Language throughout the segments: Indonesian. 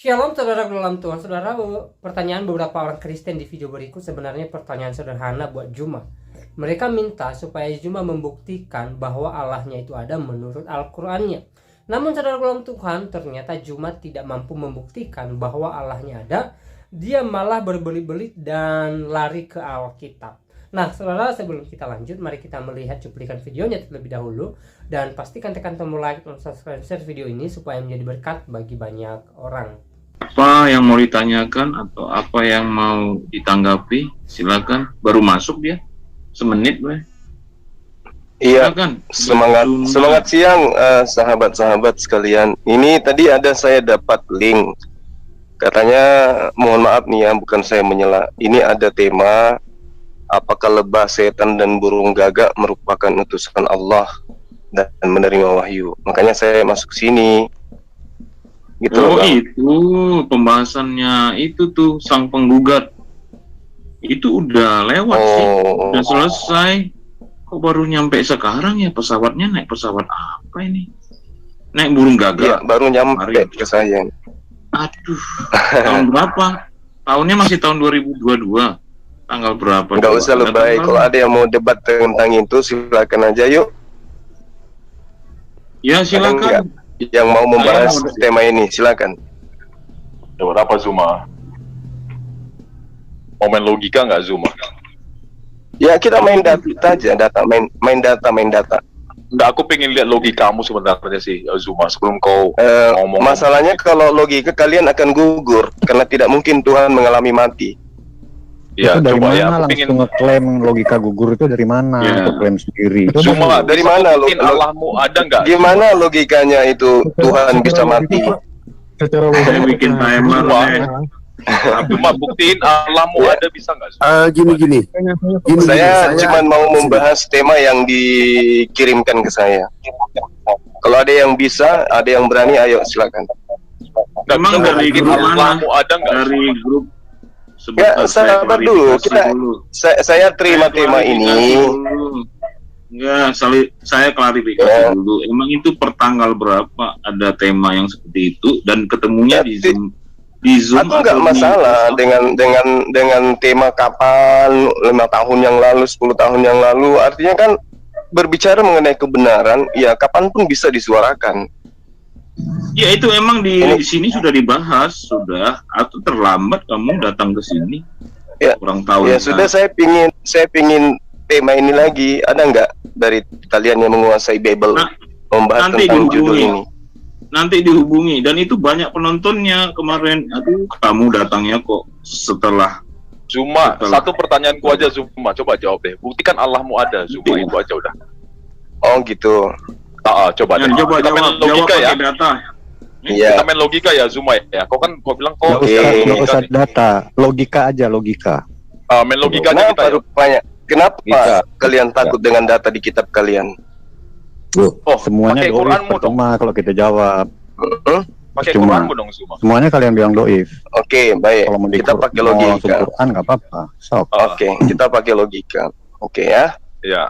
Shalom saudara dalam Tuhan. Saudara, pertanyaan beberapa orang Kristen di video berikut sebenarnya pertanyaan sederhana buat Juma. Mereka minta supaya Juma membuktikan bahwa Allahnya itu ada menurut Al-Qur'annya. Namun saudara dalam Tuhan, ternyata Juma tidak mampu membuktikan bahwa Allahnya ada. Dia malah berbelit-belit dan lari ke Alkitab. Nah saudara, sebelum kita lanjut, mari kita melihat cuplikan videonya terlebih dahulu. Dan pastikan tekan tombol like dan subscribe share video ini supaya menjadi berkat bagi banyak orang. Apa yang mau ditanyakan atau apa yang mau ditanggapi, silakan. Baru masuk dia, semenit gue. Iya, Silakan. semangat siang sahabat-sahabat sekalian. Ini tadi saya dapat link. Katanya, mohon maaf nih ya, bukan saya menyela. Ini ada tema, apakah lebah, setan, dan burung gagak merupakan utusan Allah dan menerima wahyu. Makanya saya masuk sini. Gitu, Oh Bang. itu pembahasannya itu tuh sang penggugat. Itu udah lewat sih, udah selesai. Kok baru nyampe sekarang ya pesawatnya? Naik pesawat apa ini? Naik burung Iya, gagak. baru nyampe Mari. ke saya. Aduh, tahun berapa? Tahunnya masih tahun 2022. Tanggal berapa? Nggak coba? usah lebay. Kalau ada yang mau debat tentang itu, silakan aja yuk. Ya Ada silakan. nggak yang mau membahas Ayo. tema ini, silakan. Dapat apa Zuma? Mau main logika nggak Zuma? Ya kita main data aja, main data. Nggak, aku pengen lihat logikamu sebenarnya sih Zuma sebelum kau ngomong. Masalahnya kalau logika kalian akan gugur karena tidak mungkin Tuhan mengalami mati. Ya itu dari coba mana ya, aku langsung pengen ngeklaim logika gugur itu dari mana? Ya. Itu klaim sendiri. Zuma Dari mana mungkin Allahmu ada nggak? Gimana logikanya itu Tuhan bisa mati? Secara Saya bikin timer nih. Zuma buktiin Allahmu Ya. ada bisa nggak? Zuma? Gini. Saya cuma mau membahas tema yang dikirimkan ke saya. Kalau ada yang bisa, ada yang berani, ayo silakan. Nggak Emang bisa dari buktiin grup mana? Allahmu ada nggak? Dari grup. Ya, Sebentar, sabar saya dulu. klarifikasi dulu. Saya terima Saya tema klarifikasi ini. dulu. Ya, saya klarifikasi Ya. dulu. Emang itu pertanggal berapa ada tema yang seperti itu dan ketemunya Ya, di Zoom Aku nggak atau di masalah WhatsApp? dengan tema kapan 5 tahun yang lalu, 10 tahun yang lalu. Artinya kan berbicara mengenai kebenaran, ya kapanpun bisa disuarakan. Ya itu emang di Ini- sini sudah dibahas, sudah. Atau terlambat kamu datang ke sini? Ya. Kurang tahu. Ya sudah, saya pingin tema ini lagi. Ada nggak dari kalian yang menguasai Bible Nah, membahas nanti tentang judul dihubungi. ini? Nanti dihubungi dan itu banyak penontonnya kemarin. Aduh, kamu datangnya kok setelah. Zuma, Betul. satu pertanyaanku aja Zuma, coba jawab deh. Buktikan Allahmu ada, Zuma, itu aja udah. Oh gitu. Coba deh. Coba Kita main jawab logika ya. pakai data. Iya. Kita main logika ya Zuma ya. Kau bilang kau Nggak usah nih. data, logika aja logika. Main logika aja kita Kenapa ya. rupanya? Kenapa Bisa. kalian takut dengan data di kitab kalian? Oh, Semuanya pakai doif Quranmu dong. percuma kalau kita jawab. Pakai Cuma. Quranmu dong Zuma. Semuanya kalian bilang doif. Oke, baik. Kalau mau Kita pakai mau langsung logika. Quran nggak apa-apa. Sok. Oke, kita pakai logika. Oke ya. Ya.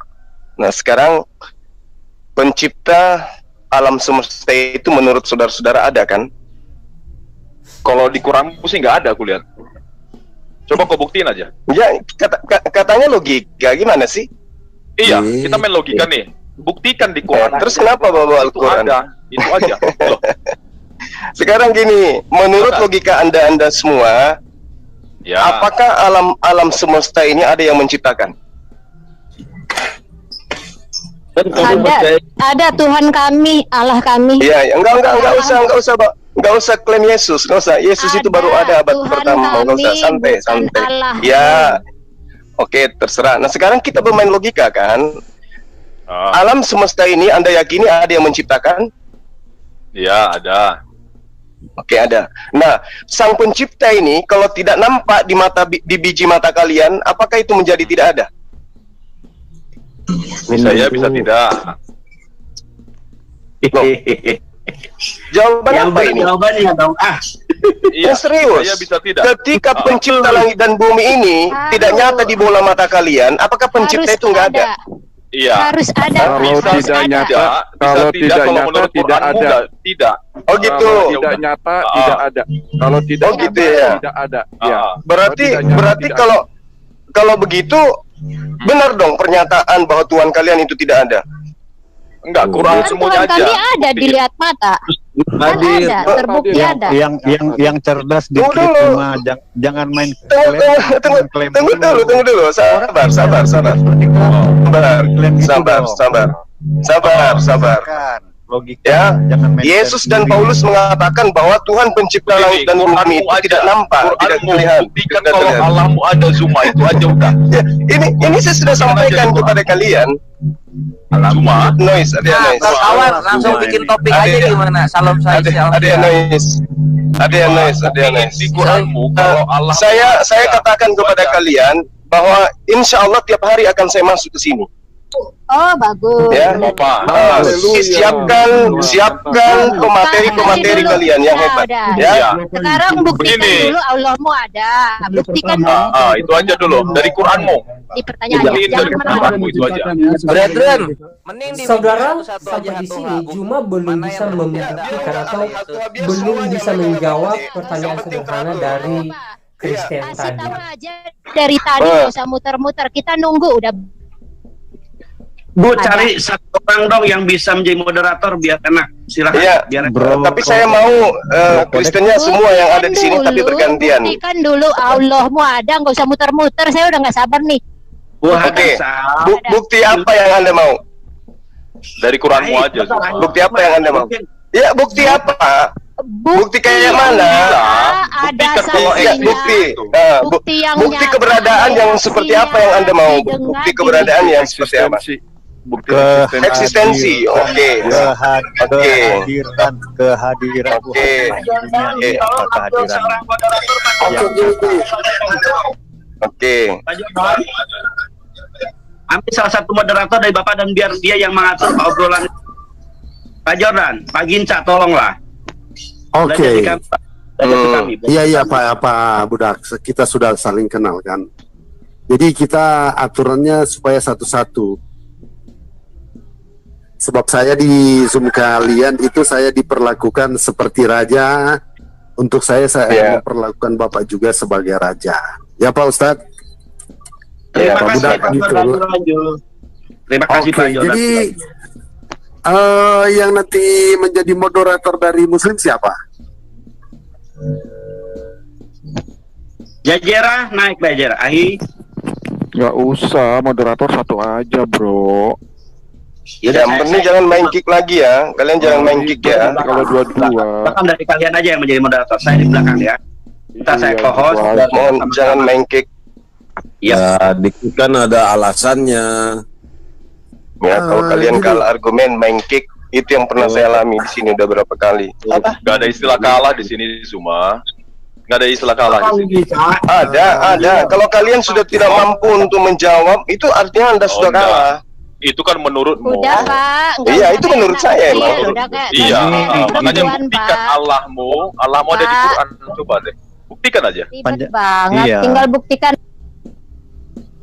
Nah, sekarang pencipta alam semesta itu menurut saudara-saudara ada kan? Kalau di Quranmu sih nggak ada aku lihat. Coba kau buktiin aja. Ya, katanya logika, gimana sih? Iya, kita main logika nih. Buktikan di Quran. Terus kenapa bawa itu Al-Quran? ada, itu aja. Loh, Sekarang gini, menurut logika Anda semua, ya. apakah alam semesta ini ada yang menciptakan? Ada Tuhan kami, Allah kami. Iya, enggak usah, Pak. Enggak usah klaim Yesus, enggak usah. Yesus itu baru ada abad Tuhan pertama, enggak usah, kami, santai. bukan Allah. Ya. Oke, terserah. Nah, sekarang kita bermain logika kan? Alam semesta ini Anda yakini ada yang menciptakan? Ya, ada. Oke, ada. Nah, sang pencipta ini kalau tidak nampak di biji mata kalian, apakah itu menjadi tidak ada? Bisa ya, bisa tidak. Loh, jawaban apa ini? Jawabannya dong. Iya, serius. Saya bisa tidak. Ketika pencipta langit dan bumi ini tidak nyata di bola mata kalian, apakah pencipta Harus itu nggak ada? Iya. Harus ada. Kalau harus tidak ada. nyata, kalau tidak kalau nyata menurut tidak Qur'anmu ada. Tidak. Oh gitu. Kalau tidak nyata tidak ada. Kalau tidak Oh, gitu nyata, ya. tidak ada. Ya. Berarti Kalau tidak nyata, berarti tidak kalau begitu benar dong pernyataan bahwa Tuhan kalian itu tidak ada. Enggak, Quran Kan semuanya Tuhan aja. kami ada dilihat mata. Kan ada, terbukti ada. Yang cerdas Tunggu dikit dulu. cuma jangan main Tunggu dulu. Sabar. Sabar. Logika. Ya, Jangan main Yesus dan sendiri. Paulus mengatakan bahwa Tuhan pencipta langit dan bumi itu tidak nampak, tidak terlihat. Buktikan kalau Allahmu ada, Zuma itu aja udah. Ya, ini saya sudah sampaikan kepada kalian. Zuma. Noise, ada noise. Kawan langsung bikin topik aja gimana? Salam saya. Ada yang noise. Ada yang noise. Di Quranmu kalau Allah Saya katakan kepada kalian bahwa insya Allah tiap hari akan saya masuk ke sini. Oh, bagus. Ya, Bapak. siapkan pemateri kalian yang hebat. Ya. Ya. Sekarang buktikan Begini. dulu Allahmu ada. Buktikan dulu. Itu aja dulu dari Quranmu. Di pertanyaan. Buktiin dari Jangan Quranmu itu aja. Brethren, mending di Saudara, satu sampai aja di satu sini lagu. Juma belum Mana bisa yang membuktikan atau belum bisa menjawab pertanyaan sederhana dari Kristen Kasih tadi. tahu aja dari tadi, nggak usah muter-muter. Kita nunggu udah. Bu, cari satu orang dong yang bisa menjadi moderator biar enak. Silahkan. Iya, biar Tapi saya mau Kristennya semua yang ada di sini tapi bergantian. Buktikan dulu Allahmu ada, nggak usah muter-muter. Saya udah nggak sabar nih. Bu, Oke. Hasan. Bukti apa yang Anda mau? Dari Quranmu aja, Zuma. Bukti apa yang Anda mau? Ya, bukti apa? Bukti kayak mana? Ada Iya, saksinya. bukti. yang Bukti nyata, keberadaan yang seperti apa yang Anda mau? didengar, Bukti keberadaan yang seperti apa? Bukti Eksistensi. Oke. Kehadiran Oke. kehadiran Oke. Pak Jordan, ambil salah satu moderator dari Bapak dan biar dia yang mengatur obrolan. Pak Jordan, Pak Ginca, tolonglah. Oke. Iya, Pak Budak, kita sudah saling kenal kan. Jadi kita aturannya supaya satu-satu. Sebab saya di Zoom kalian itu saya diperlakukan seperti raja. Untuk saya memperlakukan Bapak juga sebagai raja. Ya Pak Ustadz? Terima Pak kasih Budak Pak gitu. Jordan. Terima kasih Pak Jordan. Jadi yang nanti menjadi moderator dari Muslim siapa? Jajera naik Jajera. Ahi. Nggak usah, moderator satu aja, bro. Yang penting jangan main kick lagi ya. Kalian jangan main kick ya. Kalau dua-dua. Bahkan dari kalian aja yang menjadi moderator. Saya di belakang ya. Kita saya co-host. Mohon jangan main kick. Ya, dikit kan ada alasannya. Ya, kalau kalian kalah argumen main kick itu yang pernah saya alami di sini udah berapa kali. Gak ada istilah kalah di sini, Zuma. Gak ada istilah kalah di sini. Ada. Kalau kalian sudah tidak mampu untuk menjawab, itu artinya Anda sudah kalah. Itu kan menurutmu. Udah Pak. Iya, itu menurut saya emang. Iya, makanya buktikan Allahmu ada di Quran. Coba deh, buktikan aja. Ribet banget, Iya. tinggal buktikan.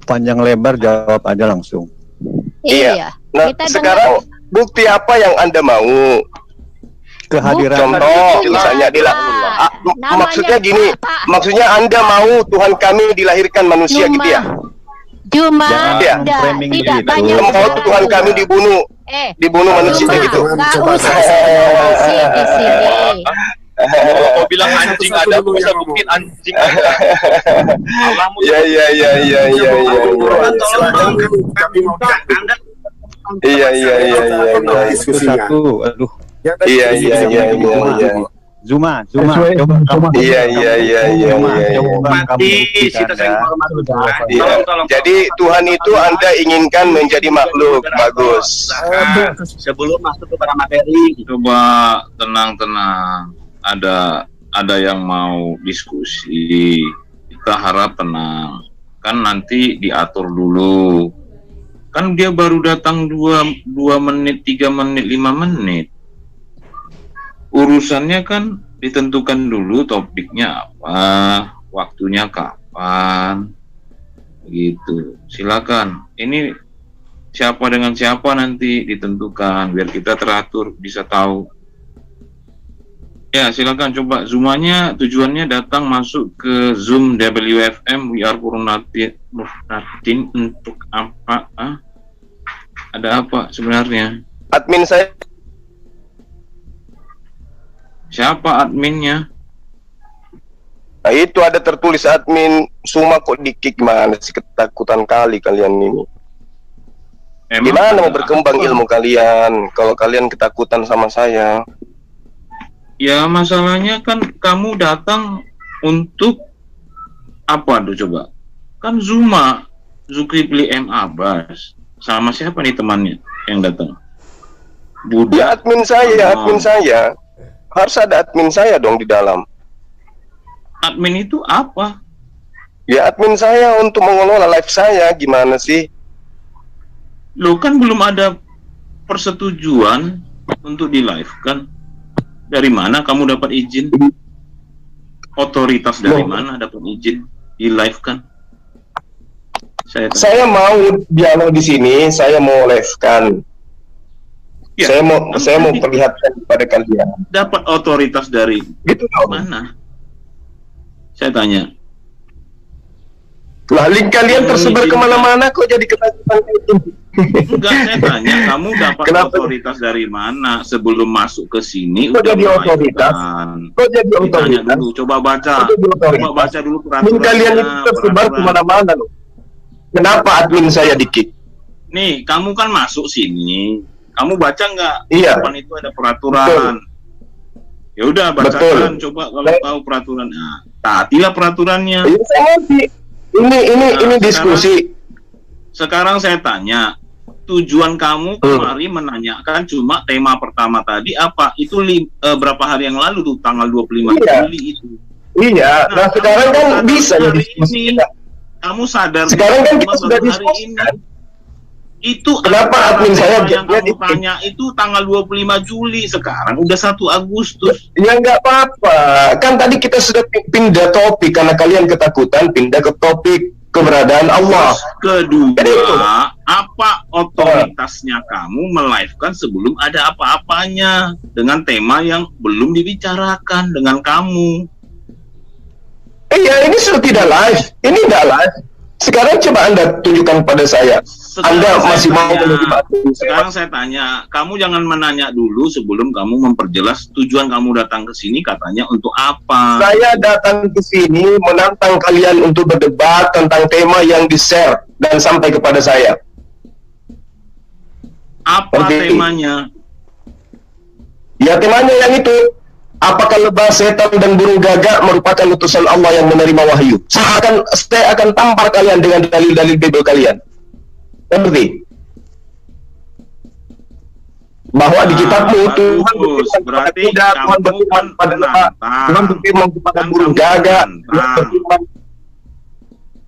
Panjang lebar jawab aja langsung. Iya. Nah, sekarang bukti apa yang Anda mau? Kehadiran. Contoh, misalnya maksudnya gini, maksudnya Anda mau Tuhan kami dilahirkan manusia gitu ya? Cuma Ya. tidak banyak. Mau Tuhan kami dibunuh manusia gitu. Nggak usah spekulasi di sini. Mau bilang anjing ada, bisa buktiin anjing ada. Allahmu. Iya. Satu, aduh. Iya. Zuma, coba kamu. Iya. Jadi Tuhan itu Anda inginkan menjadi makhluk. Bagus. Sebelum masuk kepada materi, Coba tenang. Ada yang mau diskusi. Kita harap tenang. Kan nanti diatur dulu. Kan dia baru datang 2 menit, 3 menit, 5 menit. Urusannya kan ditentukan dulu topiknya apa, waktunya kapan, begitu. Silakan. Ini siapa dengan siapa nanti ditentukan biar kita teratur bisa tahu. Ya silakan coba zoomanya, tujuannya datang masuk ke Zoom WFM We Are Purnatin untuk apa? Ada apa sebenarnya? Admin saya. Siapa adminnya? Nah, itu ada tertulis admin Suma kok di-kick, mana sih, ketakutan kali kalian ini. Gimana mau berkembang ilmu kalian kalau kalian ketakutan sama saya? Ya masalahnya kan kamu datang untuk apa tuh coba? Kan Zuma, Zulkifli M. Abbas. Sama siapa nih temannya yang datang? Ya admin saya, admin saya. Harus ada admin saya dong di dalam. Admin itu apa? Ya admin saya untuk mengelola live saya, gimana sih? Loh kan belum ada persetujuan untuk di live kan? Dari mana kamu dapat izin? Otoritas dari mana dapat izin di live kan? Saya mau dialog di sini, saya mau live kan. Ya, saya mau perlihatkan kepada kalian. Dapat otoritas dari mana? Saya tanya. Lah link kalian tersebar kemana-mana kok jadi ketakutan itu? Enggak, saya tanya kamu dapat otoritas dari mana sebelum masuk ke sini? Kok jadi otoritas? Kok jadi otoritas? Dulu, coba baca dulu peraturan. Link kalian itu tersebar kemana-mana loh. Kenapa admin saya di-kick? Nih, kamu kan masuk sini, kamu baca nggak? Iya. Depan itu ada peraturan. Ya udah bacakan, coba kalau tahu peraturan. Nah, taatilah peraturannya. Iya, saya ngerti. Ini diskusi. Sekarang saya tanya, tujuan kamu kemari menanyakan cuma tema pertama tadi apa? Itu berapa hari yang lalu tuh, tanggal 25 Juli itu. Iya, nah sekarang kan bisa ya diskusi. Kamu sadar sekarang kan kita sudah diskusi kan? Itu kenapa admin saya yang kamu tanya itu tanggal 25 Juli, sekarang udah 1 Agustus. Ya nggak apa-apa, kan tadi kita sudah pindah topik karena kalian ketakutan, pindah ke topik keberadaan Allah. Terus kedua, apa otoritasnya kamu melive-kan sebelum ada apa-apanya dengan tema yang belum dibicarakan dengan kamu? Iya, ini sudah tidak live, ini nggak live. Sekarang coba Anda tunjukkan pada saya. Anda masih mau menerima? Sekarang saya tanya, kamu jangan menanya dulu sebelum kamu memperjelas tujuan kamu datang ke sini katanya untuk apa? Saya datang ke sini menantang kalian untuk berdebat tentang tema yang di-share dan sampai kepada saya. Apa temanya? Ya temanya yang itu. Apakah lebah, setan, dan burung gagak merupakan utusan Allah yang menerima wahyu? Saya akan tampar kalian dengan dalil-dalil Bible kalian. Ngerti? Bahwa di kitabmu Tuhan berarti Tuhan berfirman pada lebah, Tuhan berfirman kepada burung gagak.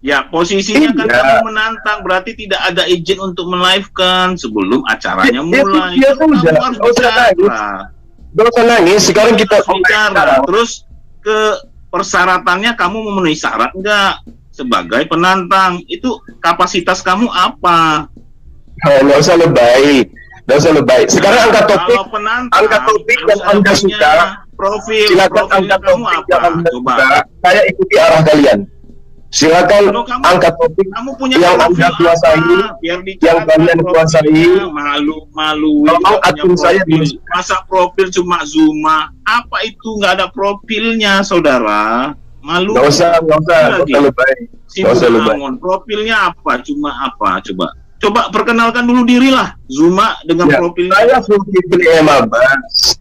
Ya, posisinya kan kamu menantang, berarti tidak ada izin untuk melive-kan sebelum acaranya mulai. Ya sudah, kamu harus bicara. Gak usah nangis, sekarang kita bicara. Terus ke persyaratannya kamu memenuhi syarat enggak sebagai penantang? Itu kapasitas kamu apa? Nggak usah lebay, nggak usah lebay. Sekarang angkat topik, yang Anda suka. Silakan angkat topik yang Anda suka. Saya ikuti arah kalian. Silakan angkat topik yang Anda kuasai, yang kalian kuasai. Malu-malu. Akun saya masa profil cuma Zuma? Apa itu nggak ada profilnya, saudara? Malu. Nggak usah lebay. Nggak usah lebay. Profilnya apa? Cuma apa? Coba perkenalkan dulu dirilah. Zuma dengan profilnya. Saya Zulkifli M. Abbas.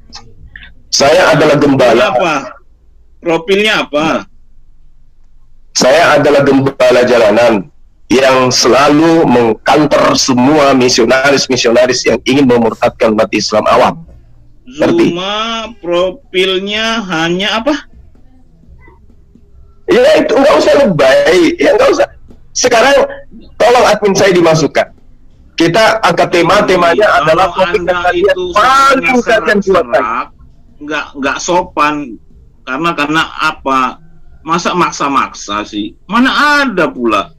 Saya adalah gembala. Profilnya apa? Saya adalah gembala jalanan yang selalu mengkanter semua misionaris-misionaris yang ingin memurtadkan umat Islam awam. Zuma profilnya hanya apa? Ya itu nggak usah lebay, ya nggak usah. Sekarang tolong admin saya dimasukkan. Kita angkat temanya adalah topik yang kalian paling kalian kuatkan. Nggak sopan karena apa? Masa maksa-maksa sih? Mana ada pula?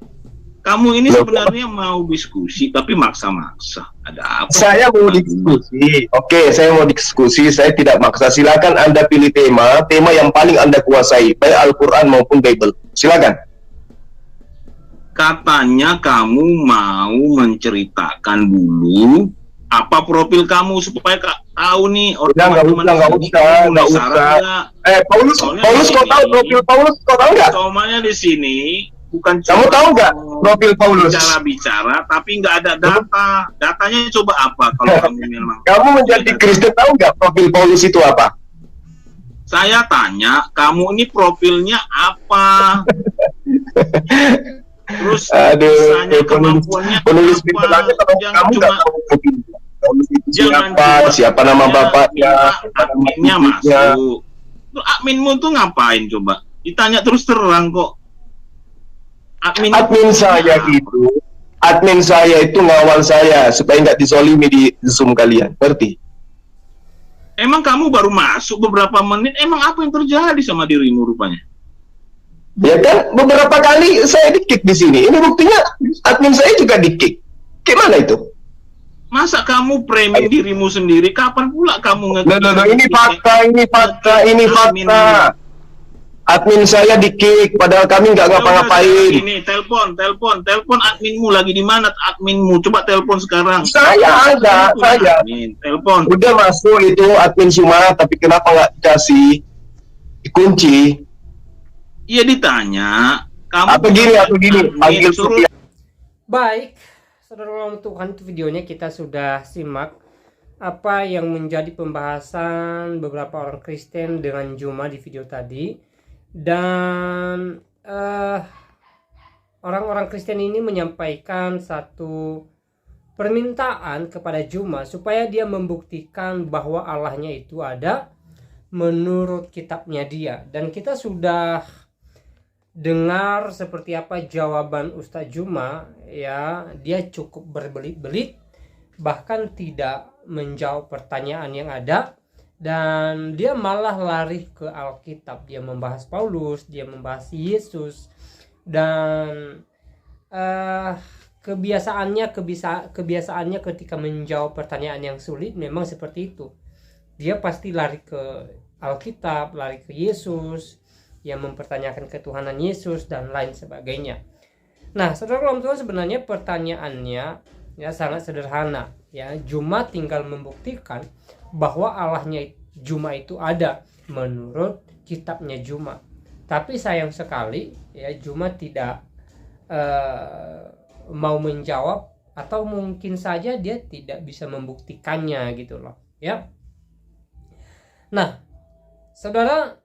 Kamu ini sebenarnya mau diskusi tapi maksa-maksa. Ada apa? Saya mau diskusi. Oke, saya mau diskusi. Saya tidak maksa. Silakan Anda pilih tema yang paling Anda kuasai, baik Al-Quran maupun Bible. Silakan. Katanya kamu mau menceritakan dulu apa profil kamu supaya tahu nih teman-teman. Nggak usah. Paulus, kau tahu profil Paulus? Kau tahu nggak? Somanya di sini bukan. Kamu tahu nggak profil Paulus? Bicara, tapi nggak ada data. Datanya coba apa kalau kamu memang? Kamu menjadi Kristen, tahu nggak profil Paulus itu apa? Saya tanya, kamu ini profilnya apa? Terus kemampuannya penulis apa? Kamu nggak tahu profil Paulus itu siapa nama bapaknya, adminnya masuk. Terus adminmu tuh ngapain coba? Ditanya terus terang kok. Admin saya itu ngawal saya supaya nggak disolimi di Zoom kalian, ngerti? Emang kamu baru masuk beberapa menit, emang apa yang terjadi sama dirimu rupanya? Ya kan, beberapa kali saya di-kick di sini. Ini buktinya admin saya juga di-kick. Gimana itu? Masa kamu framing dirimu sendiri? Kapan pula kamu Ini fakta. Admin saya di-kick, padahal kami nggak ngapa-ngapain. Ini telepon adminmu lagi di mana? Adminmu coba telepon sekarang. Saya. Telepon. Udah masuk itu admin semua, tapi kenapa nggak dikasih dikunci? Iya ditanya. Kamu atau gini, panggil suruh. Baik, saudara Tuhan, itu videonya kita sudah simak apa yang menjadi pembahasan beberapa orang Kristen dengan Juma di video tadi. Dan orang-orang Kristen ini menyampaikan satu permintaan kepada Juma supaya dia membuktikan bahwa Allahnya itu ada menurut kitabnya dia. Dan kita sudah dengar seperti apa jawaban Ustaz Juma, ya, dia cukup berbelit-belit, bahkan tidak menjawab pertanyaan yang ada. Dan dia malah lari ke Alkitab. Dia membahas Paulus, dia membahas Yesus. Dan kebiasaannya ketika menjawab pertanyaan yang sulit memang seperti itu. Dia pasti lari ke Alkitab, lari ke Yesus, yang mempertanyakan ketuhanan Yesus dan lain sebagainya. Nah, saudara Tuhan, sebenarnya pertanyaannya ya sangat sederhana. Ya, Juma tinggal membuktikan bahwa Allahnya Juma itu ada menurut kitabnya Juma. Tapi sayang sekali ya, Juma tidak mau menjawab, atau mungkin saja dia tidak bisa membuktikannya gitu loh ya. Nah, saudara,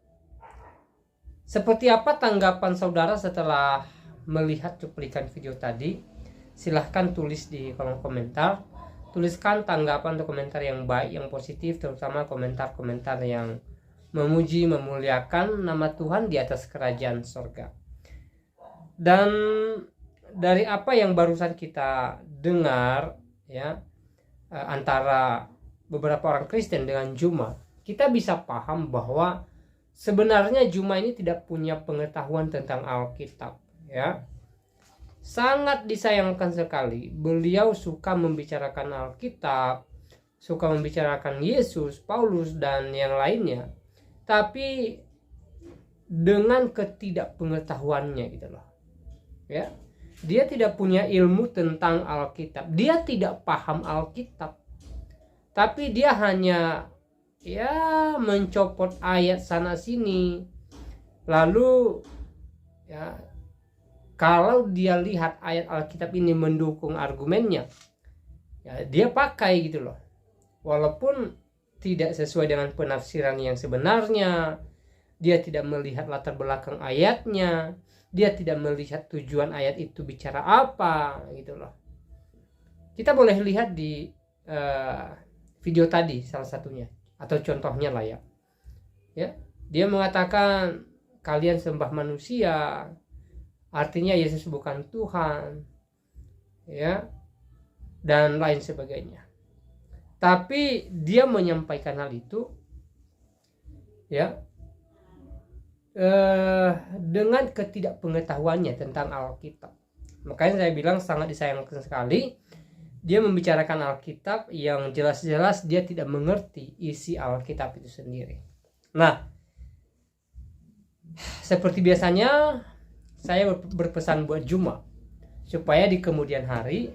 seperti apa tanggapan saudara setelah melihat cuplikan video tadi? Silahkan tulis di kolom komentar. Tuliskan tanggapan atau komentar yang baik, yang positif, terutama komentar-komentar yang memuji, memuliakan nama Tuhan di atas kerajaan sorga. Dan dari apa yang barusan kita dengar ya, antara beberapa orang Kristen dengan Juma, kita bisa paham bahwa sebenarnya Juma ini tidak punya pengetahuan tentang Alkitab ya. Sangat disayangkan sekali, beliau suka membicarakan Alkitab, suka membicarakan Yesus, Paulus, dan yang lainnya, tapi dengan ketidakpengetahuannya gitu loh ya. Dia tidak punya ilmu tentang Alkitab, dia tidak paham Alkitab, tapi dia hanya ya mencopot ayat sana sini. Lalu ya, kalau dia lihat ayat Alkitab ini mendukung argumennya, ya dia pakai gitu loh. Walaupun tidak sesuai dengan penafsiran yang sebenarnya, dia tidak melihat latar belakang ayatnya, dia tidak melihat tujuan ayat itu bicara apa gitu loh. Kita boleh lihat di video tadi salah satunya, atau contohnya lah ya. Ya, dia mengatakan kalian sembah manusia, artinya Yesus bukan Tuhan ya, dan lain sebagainya. Tapi dia menyampaikan hal itu ya dengan ketidakpengetahuannya tentang Alkitab. Makanya saya bilang sangat disayangkan sekali dia membicarakan Alkitab yang jelas-jelas dia tidak mengerti isi Alkitab itu sendiri. Nah, seperti biasanya saya berpesan buat Juma supaya di kemudian hari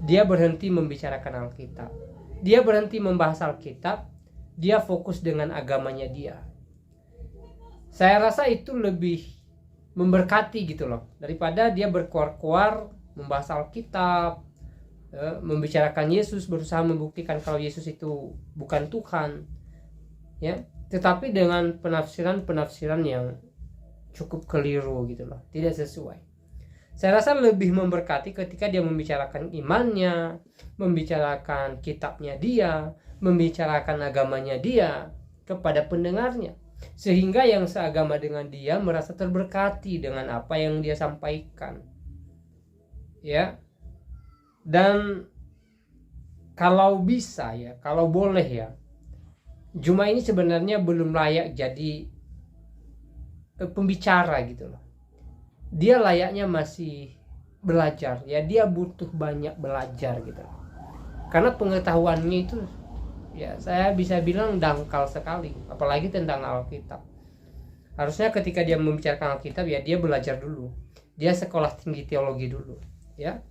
dia berhenti membicarakan Alkitab, dia berhenti membahas Alkitab, dia fokus dengan agamanya dia. Saya rasa itu lebih memberkati gitu loh, daripada dia berkuar-kuar membahas Alkitab, membicarakan Yesus, berusaha membuktikan kalau Yesus itu bukan Tuhan, ya, tetapi dengan penafsiran yang cukup keliru gitu loh, tidak sesuai. Saya rasa lebih memberkati ketika dia membicarakan imannya, membicarakan kitabnya dia, membicarakan agamanya dia kepada pendengarnya, sehingga yang seagama dengan dia merasa terberkati dengan apa yang dia sampaikan, ya. Dan kalau bisa ya, kalau boleh ya, Juma ini sebenarnya belum layak jadi pembicara gitu loh. Dia layaknya masih belajar ya, dia butuh banyak belajar gitu loh. Karena pengetahuannya itu ya saya bisa bilang dangkal sekali, apalagi tentang Alkitab. Harusnya ketika dia membicarakan Alkitab ya dia belajar dulu, dia sekolah tinggi teologi dulu, ya.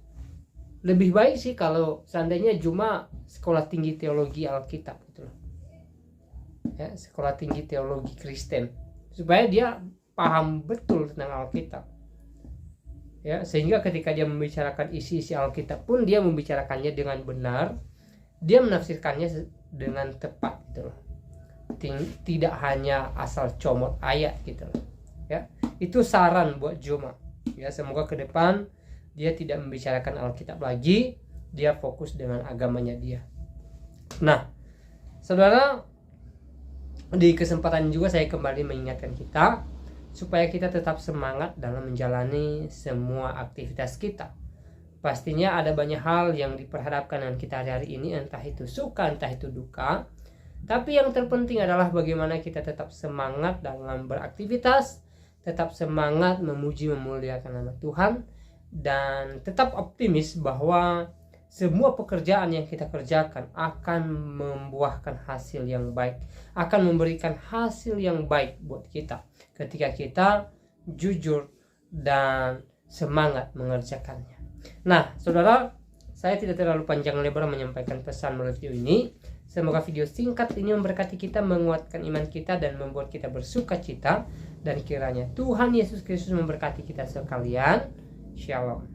Lebih baik sih kalau seandainya Juma sekolah tinggi teologi Alkitab gitu loh, ya, sekolah tinggi teologi Kristen, supaya dia paham betul tentang Alkitab, ya, sehingga ketika dia membicarakan isi-isi Alkitab pun dia membicarakannya dengan benar, dia menafsirkannya dengan tepat gitu loh, tidak hanya asal comot ayat gitu loh, ya. Itu saran buat Juma, ya. Semoga ke depan dia tidak membicarakan Alkitab lagi, dia fokus dengan agamanya dia. Nah, saudara, di kesempatan juga saya kembali mengingatkan kita supaya kita tetap semangat dalam menjalani semua aktivitas kita. Pastinya ada banyak hal yang diperhadapkan dengan kita hari ini, entah itu suka, entah itu duka. Tapi yang terpenting adalah bagaimana kita tetap semangat dalam beraktivitas, tetap semangat memuji memuliakan nama Tuhan, dan tetap optimis bahwa semua pekerjaan yang kita kerjakan akan membuahkan hasil yang baik, akan memberikan hasil yang baik buat kita ketika kita jujur dan semangat mengerjakannya. Nah, saudara, saya tidak terlalu panjang lebar menyampaikan pesan melalui video ini. Semoga video singkat ini memberkati kita, menguatkan iman kita, dan membuat kita bersuka cita. Dan kiranya Tuhan Yesus Kristus memberkati kita sekalian. Shalom.